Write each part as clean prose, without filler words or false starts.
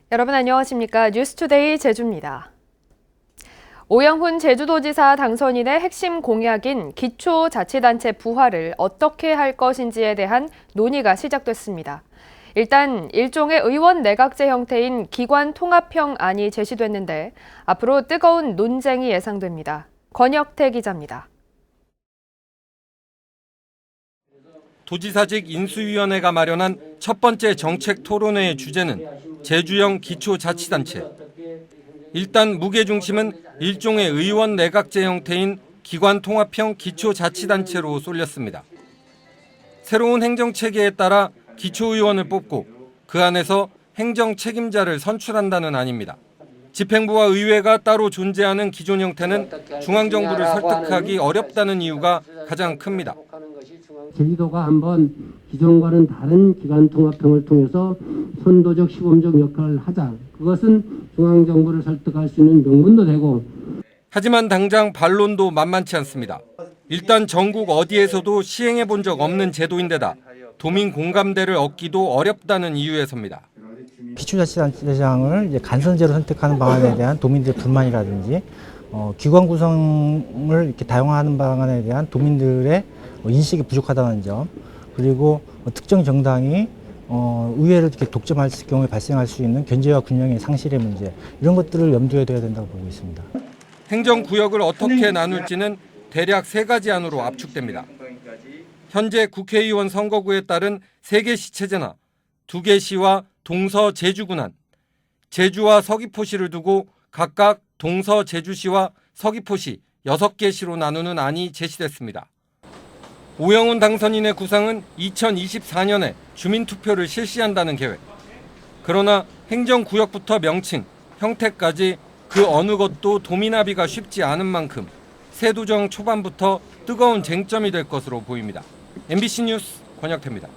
여러분 안녕하십니까? 뉴스투데이 제주입니다. 오영훈 제주도지사 당선인의 핵심 공약인 기초자치단체 부활을 어떻게 할 것인지에 대한 논의가 시작됐습니다. 일단 일종의 의원 내각제 형태인 기관 통합형 안이 제시됐는데 앞으로 뜨거운 논쟁이 예상됩니다. 권혁태 기자입니다. 도지사직 인수위원회가 마련한 첫 번째 정책 토론회의 주제는 제주형 기초자치단체. 일단 무게중심은 일종의 의원 내각제 형태인 기관 통합형 기초자치단체로 쏠렸습니다. 새로운 행정체계에 따라 기초의원을 뽑고 그 안에서 행정 책임자를 선출한다는 안입니다. 집행부와 의회가 따로 존재하는 기존 형태는 중앙정부를 설득하기 어렵다는 이유가 가장 큽니다. 제주도가 한번 기존과는 다른 기관 통합형을 통해서 선도적 시범적 역할을 하자. 그것은 중앙정부를 설득할 수 있는 명분도 되고. 하지만 당장 반론도 만만치 않습니다. 일단 전국 어디에서도 시행해 본 적 없는 제도인데다 도민 공감대를 얻기도 어렵다는 이유에서입니다. 기초자치단체장을 이제 간선제로 선택하는 방안에 대한 도민들의 불만이라든지 기관 구성을 이렇게 다양화하는 방안에 대한 도민들의 인식이 부족하다는 점, 그리고 특정 정당이 의회를 이렇게 독점할 경우에 발생할 수 있는 견제와 균형의 상실의 문제, 이런 것들을 염두에 둬야 된다고 보고 있습니다. 행정구역을 어떻게 나눌지는 대략 3가지 안으로 압축됩니다. 현재 국회의원 선거구에 따른 3개 시체제나 2개 시와 동서 제주군안, 제주와 서귀포시를 두고 각각 동서 제주시와 서귀포시 6개 시로 나누는 안이 제시됐습니다. 오영훈 당선인의 구상은 2024년에 주민투표를 실시한다는 계획. 그러나 행정구역부터 명칭, 형태까지 그 어느 것도 도민합의가 쉽지 않은 만큼 세도정 초반부터 뜨거운 쟁점이 될 것으로 보입니다. MBC 뉴스 권혁태입니다.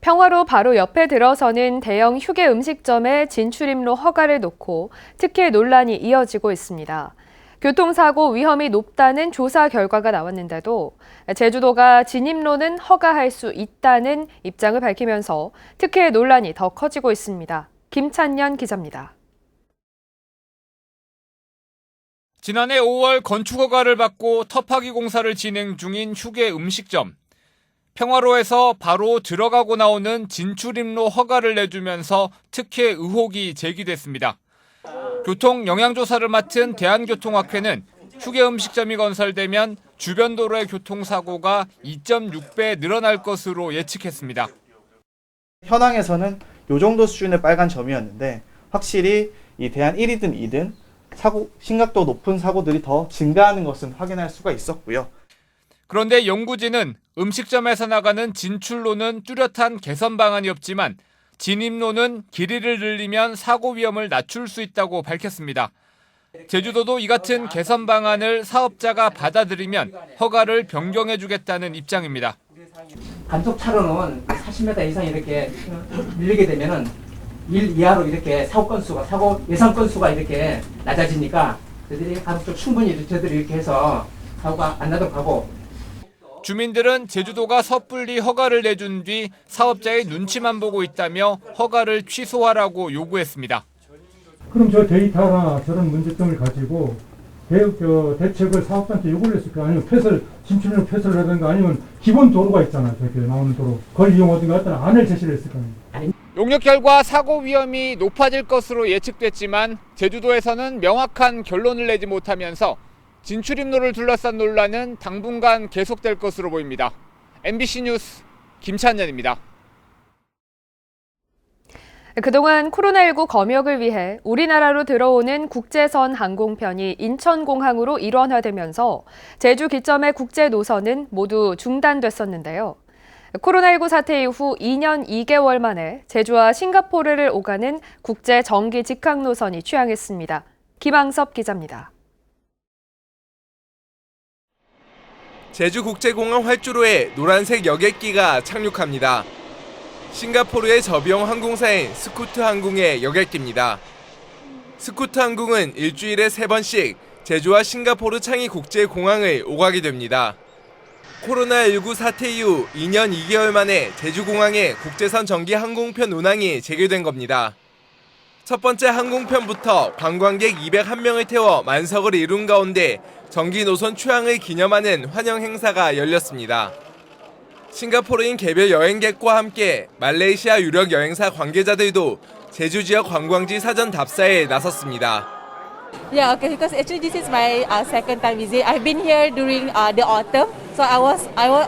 평화로 바로 옆에 들어서는 대형 휴게 음식점의 진출입로 허가를 놓고 특혜 논란이 이어지고 있습니다. 교통사고 위험이 높다는 조사 결과가 나왔는데도 제주도가 진입로는 허가할 수 있다는 입장을 밝히면서 특혜 논란이 더 커지고 있습니다. 김찬년 기자입니다. 지난해 5월 건축허가를 받고 터파기 공사를 진행 중인 휴게 음식점. 평화로에서 바로 들어가고 나오는 진출입로 허가를 내주면서 특혜 의혹이 제기됐습니다. 교통 영향조사를 맡은 대한교통학회는 휴게 음식점이 건설되면 주변 도로의 교통사고가 2.6배 늘어날 것으로 예측했습니다. 현황에서는 이 정도 수준의 빨간 점이었는데 확실히 이 대한 1이든 2든 심각도 높은 사고들이 더 증가하는 것은 확인할 수가 있었고요. 그런데 연구진은 음식점에서 나가는 진출로는 뚜렷한 개선 방안이 없지만 진입로는 길이를 늘리면 사고 위험을 낮출 수 있다고 밝혔습니다. 제주도도 이 같은 개선 방안을 사업자가 받아들이면 허가를 변경해주겠다는 입장입니다. 단속 차로는 40m 이상 이렇게 밀리게 되면은 1 이하로 이렇게 사고 예상 건수가 이렇게 낮아지니까 저희들이 가급적 충분히 저희들이 이렇게 해서 사고가 안 나도록 하고. 주민들은 제주도가 섣불리 허가를 내준 뒤 사업자의 눈치만 보고 있다며 허가를 취소하라고 요구했습니다. 그럼 저 데이터나 저런 문제점을 가지고 대책을 사업자한테 요구를 했을까? 아니면 진출로 폐설을 하든가 아니면 기본 도로가 있잖아요. 저렇게 나오는 도로. 그걸 이용하든가 어떤 안을 제시를 했을 거 아니에요. 용역 결과 사고 위험이 높아질 것으로 예측됐지만 제주도에서는 명확한 결론을 내지 못하면서 진출입로를 둘러싼 논란은 당분간 계속될 것으로 보입니다. MBC 뉴스 김찬년입니다. 그동안 코로나19 검역을 위해 우리나라로 들어오는 국제선 항공편이 인천공항으로 일원화되면서 제주 기점의 국제 노선은 모두 중단됐었는데요. 코로나19 사태 이후 2년 2개월 만에 제주와 싱가포르를 오가는 국제 정기 직항 노선이 취항했습니다. 김항섭 기자입니다. 제주국제공항 활주로에 노란색 여객기가 착륙합니다. 싱가포르의 저비용 항공사인 스쿠트 항공의 여객기입니다. 스쿠트 항공은 일주일에 3번씩 제주와 싱가포르 창의 국제공항을 오가게 됩니다. 코로나19 사태 이후 2년 2개월 만에 제주공항에 국제선 정기 항공편 운항이 재개된 겁니다. 첫 번째 항공편부터 관광객 201명을 태워 만석을 이룬 가운데 정기 노선 출항을 기념하는 환영 행사가 열렸습니다. 싱가포르인 개별 여행객과 함께 말레이시아 유력 여행사 관계자들도 제주 지역 관광지 사전 답사에 나섰습니다. Yeah, okay, because actually this is my second time visit. I've been here during the autumn, so I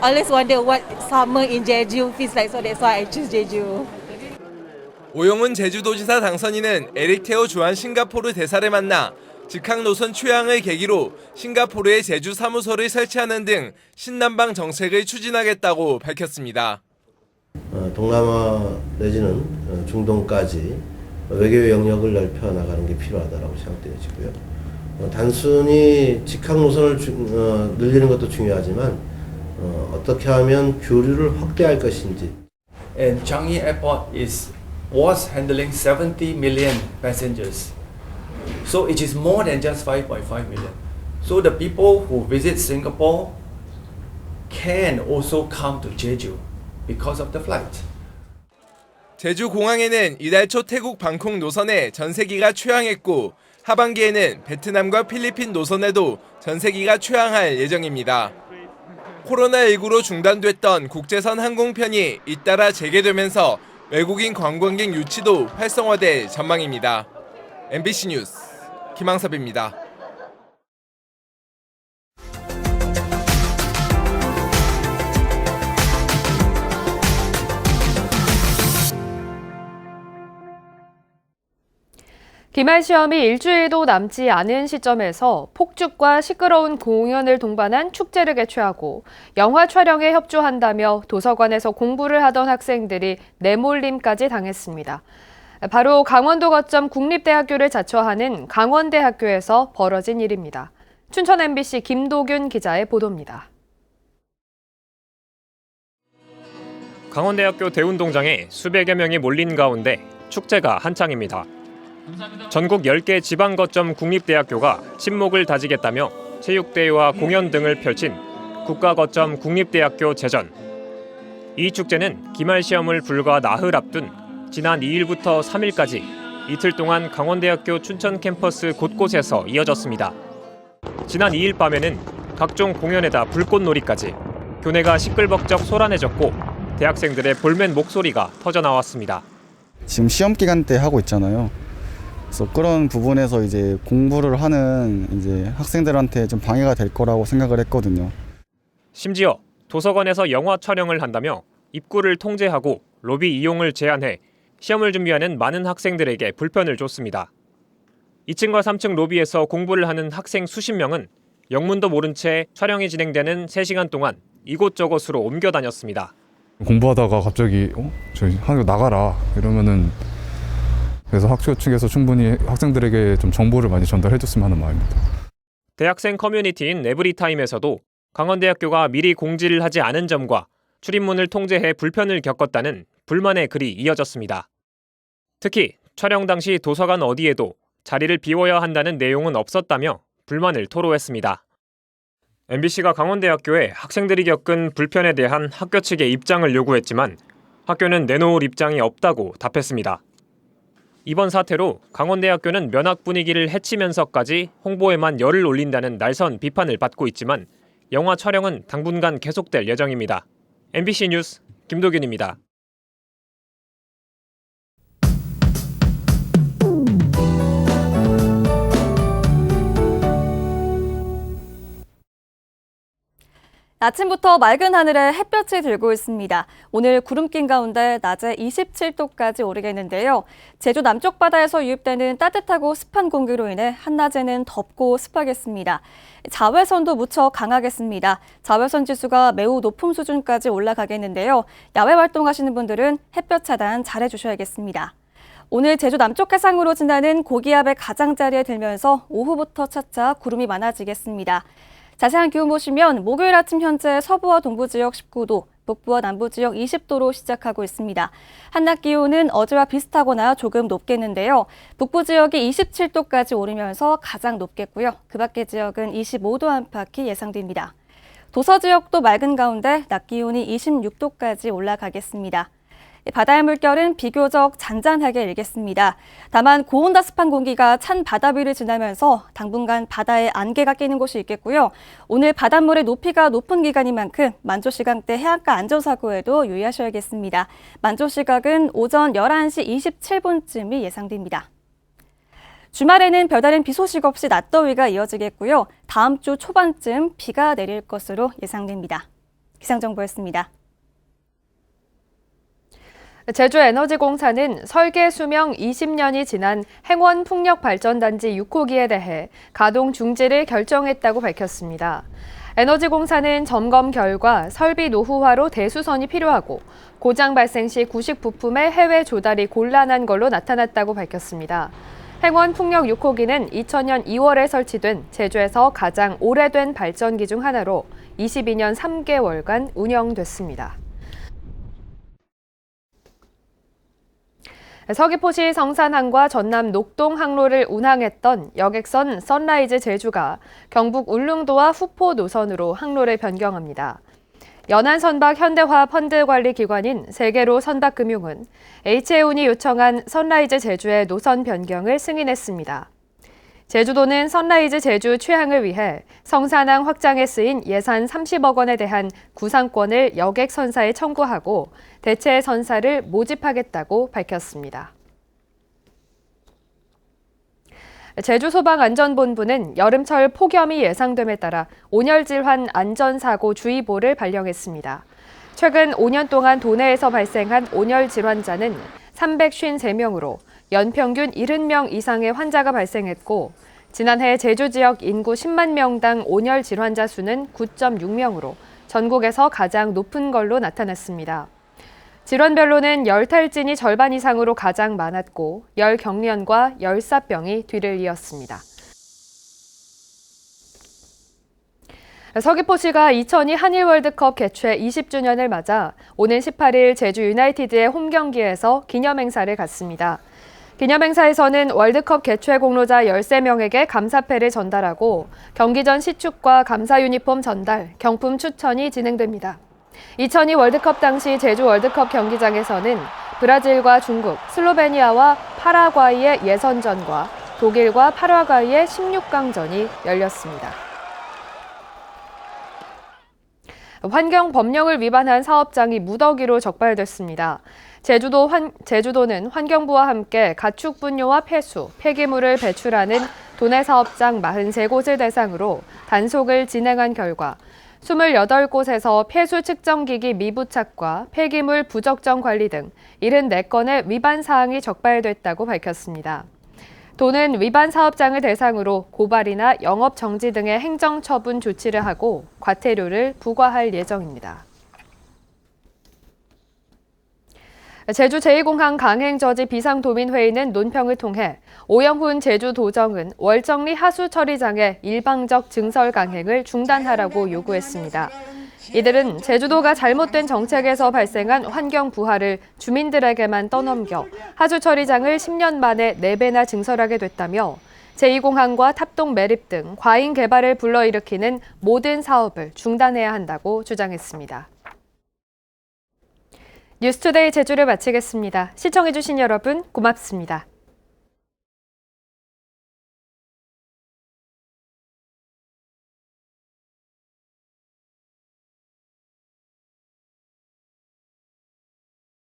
always wonder what summer in Jeju feels like. So that's why I choose Jeju. 오영훈 제주도지사 당선인은 에릭 테오 주한 싱가포르 대사를 만나 직항 노선 출항을 계기로 싱가포르에 제주 사무소를 설치하는 등 신남방 정책을 추진하겠다고 밝혔습니다. 동남아 내지는 중동까지 외교의 영역을 넓혀 나가는 게 필요하다고 생각되어지고요. 단순히 직항 노선을 늘리는 것도 중요하지만 어떻게 하면 교류를 확대할 것인지. And Changi Airport was handling 70 million passengers. So it is more than just 5.5 million. So the people who visit Singapore can also come to Jeju because of the flight. 제주 공항에는 이달 초 태국 방콕 노선에 전세기가 출항했고 하반기에는 베트남과 필리핀 노선에도 전세기가 출항할 예정입니다. 코로나19로 중단됐던 국제선 항공편이 잇따라 재개되면서 외국인 관광객 유치도 활성화될 전망입니다. MBC 뉴스 김항섭입니다. 기말 시험이 일주일도 남지 않은 시점에서 폭죽과 시끄러운 공연을 동반한 축제를 개최하고 영화 촬영에 협조한다며 도서관에서 공부를 하던 학생들이 내몰림까지 당했습니다. 바로 강원도 거점 국립대학교를 자처하는 강원대학교에서 벌어진 일입니다. 춘천 MBC 김도균 기자의 보도입니다. 강원대학교 대운동장에 수백여 명이 몰린 가운데 축제가 한창입니다. 전국 10개 지방 거점 국립대학교가 친목을 다지겠다며 체육대회와 공연 등을 펼친 국가 거점 국립대학교 제전. 이 축제는 기말 시험을 불과 나흘 앞둔 지난 2일부터 3일까지 이틀 동안 강원대학교 춘천 캠퍼스 곳곳에서 이어졌습니다. 지난 2일 밤에는 각종 공연에다 불꽃놀이까지 교내가 시끌벅적 소란해졌고 대학생들의 볼멘 목소리가 터져나왔습니다. 지금 시험 기간 때 하고 있잖아요. 그래서 그런 부분에서 이제 공부를 하는 이제 학생들한테 좀 방해가 될 거라고 생각을 했거든요. 심지어 도서관에서 영화 촬영을 한다며 입구를 통제하고 로비 이용을 제한해 시험을 준비하는 많은 학생들에게 불편을 줬습니다. 2층과 3층 로비에서 공부를 하는 학생 수십 명은 영문도 모른 채 촬영이 진행되는 3시간 동안 이곳저곳으로 옮겨 다녔습니다. 공부하다가 갑자기 저희 학교 나가라 이러면은 그래서 학교 측에서 충분히 학생들에게 좀 정보를 많이 전달해줬으면 하는 마음입니다. 대학생 커뮤니티인 에브리타임에서도 강원대학교가 미리 공지를 하지 않은 점과 출입문을 통제해 불편을 겪었다는 불만의 글이 이어졌습니다. 특히 촬영 당시 도서관 어디에도 자리를 비워야 한다는 내용은 없었다며 불만을 토로했습니다. MBC가 강원대학교에 학생들이 겪은 불편에 대한 학교 측의 입장을 요구했지만 학교는 내놓을 입장이 없다고 답했습니다. 이번 사태로 강원대학교는 면학 분위기를 해치면서까지 홍보에만 열을 올린다는 날선 비판을 받고 있지만 영화 촬영은 당분간 계속될 예정입니다. MBC 뉴스 김도균입니다. 아침부터 맑은 하늘에 햇볕이 들고 있습니다. 오늘 구름 낀 가운데 낮에 27도까지 오르겠는데요. 제주 남쪽 바다에서 유입되는 따뜻하고 습한 공기로 인해 한낮에는 덥고 습하겠습니다. 자외선도 무척 강하겠습니다. 자외선 지수가 매우 높은 수준까지 올라가겠는데요. 야외 활동하시는 분들은 햇볕 차단 잘해주셔야겠습니다. 오늘 제주 남쪽 해상으로 지나는 고기압의 가장자리에 들면서 오후부터 차차 구름이 많아지겠습니다. 자세한 기온 보시면 목요일 아침 현재 서부와 동부 지역 19도, 북부와 남부 지역 20도로 시작하고 있습니다. 한낮 기온은 어제와 비슷하거나 조금 높겠는데요. 북부 지역이 27도까지 오르면서 가장 높겠고요. 그 밖의 지역은 25도 안팎이 예상됩니다. 도서 지역도 맑은 가운데 낮 기온이 26도까지 올라가겠습니다. 바다의 물결은 비교적 잔잔하게 일겠습니다. 다만 고온다습한 공기가 찬 바다 위를 지나면서 당분간 바다에 안개가 끼는 곳이 있겠고요. 오늘 바닷물의 높이가 높은 기간인 만큼 만조시각대 해안가 안전사고에도 유의하셔야겠습니다. 만조시각은 오전 11시 27분쯤이 예상됩니다. 주말에는 별다른 비 소식 없이 낮더위가 이어지겠고요. 다음 주 초반쯤 비가 내릴 것으로 예상됩니다. 기상정보였습니다. 제주에너지공사는 설계 수명 20년이 지난 행원풍력발전단지 6호기에 대해 가동 중지를 결정했다고 밝혔습니다. 에너지공사는 점검 결과 설비 노후화로 대수선이 필요하고 고장 발생 시 구식 부품의 해외 조달이 곤란한 걸로 나타났다고 밝혔습니다. 행원풍력 6호기는 2000년 2월에 설치된 제주에서 가장 오래된 발전기 중 하나로 22년 3개월간 운영됐습니다. 서귀포시 성산항과 전남 녹동 항로를 운항했던 여객선 선라이즈 제주가 경북 울릉도와 후포 노선으로 항로를 변경합니다. 연안선박 현대화합 펀드관리기관인 세계로 선박금융은 H해운이 요청한 선라이즈 제주의 노선 변경을 승인했습니다. 제주도는 선라이즈 제주 취항을 위해 성산항 확장에 쓰인 예산 30억 원에 대한 구상권을 여객선사에 청구하고 대체 선사를 모집하겠다고 밝혔습니다. 제주소방안전본부는 여름철 폭염이 예상됨에 따라 온열질환 안전사고 주의보를 발령했습니다. 최근 5년 동안 도내에서 발생한 온열질환자는 353명으로 연평균 70명 이상의 환자가 발생했고 지난해 제주 지역 인구 10만 명당 온열 질환자 수는 9.6명으로 전국에서 가장 높은 걸로 나타났습니다. 질환별로는 열탈진이 절반 이상으로 가장 많았고 열경련과 열사병이 뒤를 이었습니다. 서귀포시가 2002 한일 월드컵 개최 20주년을 맞아 오는 18일 제주 유나이티드의 홈 경기에서 기념행사를 갖습니다. 기념행사에서는 월드컵 개최 공로자 13명에게 감사패를 전달하고 경기 전 시축과 감사 유니폼 전달, 경품 추천이 진행됩니다. 2002 월드컵 당시 제주 월드컵 경기장에서는 브라질과 중국, 슬로베니아와 파라과이의 예선전과 독일과 파라과이의 16강전이 열렸습니다. 환경 법령을 위반한 사업장이 무더기로 적발됐습니다. 제주도는 환경부와 함께 가축 분뇨와 폐수, 폐기물을 배출하는 도내 사업장 43곳을 대상으로 단속을 진행한 결과 28곳에서 폐수 측정기기 미부착과 폐기물 부적정 관리 등 74건의 위반 사항이 적발됐다고 밝혔습니다. 도는 위반 사업장을 대상으로 고발이나 영업 정지 등의 행정처분 조치를 하고 과태료를 부과할 예정입니다. 제주 제2공항 강행저지 비상도민회의는 논평을 통해 오영훈 제주도정은 월정리 하수처리장의 일방적 증설 강행을 중단하라고 요구했습니다. 이들은 제주도가 잘못된 정책에서 발생한 환경 부하를 주민들에게만 떠넘겨 하수처리장을 10년 만에 4배나 증설하게 됐다며 제2공항과 탑동 매립 등 과잉 개발을 불러일으키는 모든 사업을 중단해야 한다고 주장했습니다. 뉴스투데이 제주를 마치겠습니다. 시청해주신 여러분 고맙습니다.